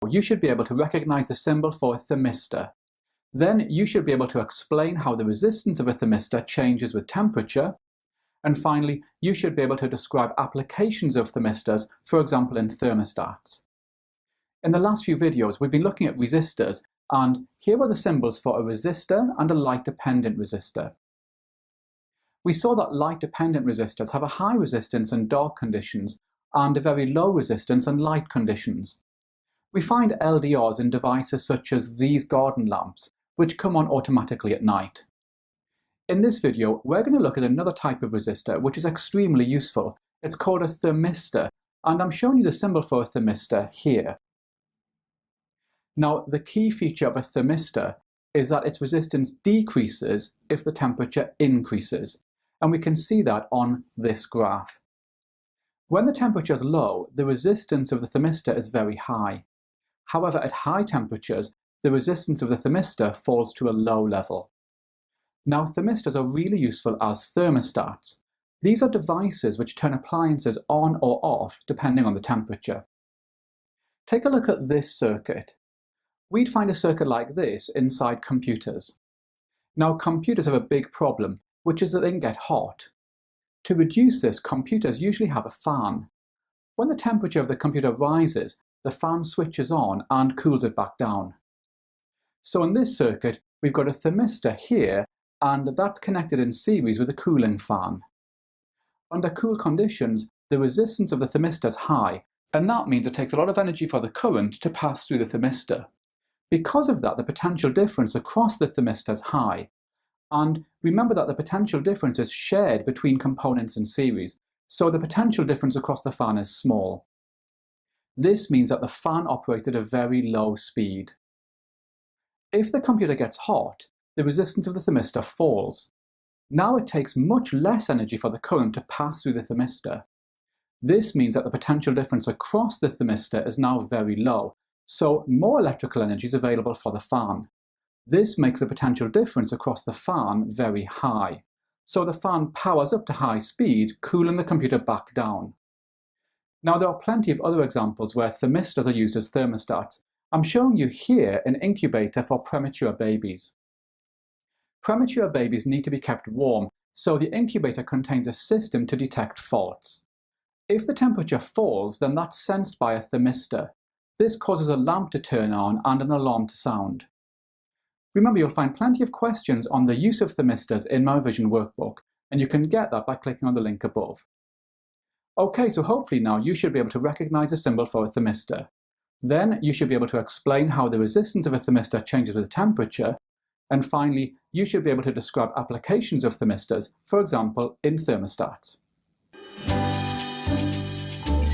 you should be able to recognize the symbol for a thermistor. Then you should be able to explain how the resistance of a thermistor changes with temperature. And finally, you should be able to describe applications of thermistors, for example in thermostats. In the last few videos, we've been looking at resistors, and here are the symbols for a resistor and a light-dependent resistor. We saw that light-dependent resistors have a high resistance in dark conditions and a very low resistance in light conditions. We find LDRs in devices such as these garden lamps, which come on automatically at night. In this video, we're going to look at another type of resistor which is extremely useful. It's called a thermistor, and I'm showing you the symbol for a thermistor here. Now, the key feature of a thermistor is that its resistance decreases if the temperature increases, and we can see that on this graph. When the temperature is low, the resistance of the thermistor is very high. However, at high temperatures, the resistance of the thermistor falls to a low level. Now, thermistors are really useful as thermostats. These are devices which turn appliances on or off depending on the temperature. Take a look at this circuit. We'd find a circuit like this inside computers. Now, computers have a big problem, which is that they can get hot. To reduce this, computers usually have a fan. When the temperature of the computer rises, the fan switches on and cools it back down. So in this circuit, we've got a thermistor here, and that's connected in series with a cooling fan. Under cool conditions, the resistance of the thermistor is high, and that means it takes a lot of energy for the current to pass through the thermistor. Because of that, the potential difference across the thermistor is high. And remember that the potential difference is shared between components in series, so the potential difference across the fan is small. This means that the fan operates at a very low speed. If the computer gets hot, the resistance of the thermistor falls. Now it takes much less energy for the current to pass through the thermistor. This means that the potential difference across the thermistor is now very low, so more electrical energy is available for the fan. This makes the potential difference across the fan very high, so the fan powers up to high speed, cooling the computer back down. Now, there are plenty of other examples where thermistors are used as thermostats. I'm showing you here an incubator for premature babies. Premature babies need to be kept warm, so the incubator contains a system to detect faults. If the temperature falls, then that's sensed by a thermistor. This causes a lamp to turn on and an alarm to sound. Remember, you'll find plenty of questions on the use of thermistors in my revision workbook, and you can get that by clicking on the link above. Okay, so hopefully now you should be able to recognize the symbol for a thermistor. Then you should be able to explain how the resistance of a thermistor changes with temperature. And finally, you should be able to describe applications of thermistors, for example, in thermostats.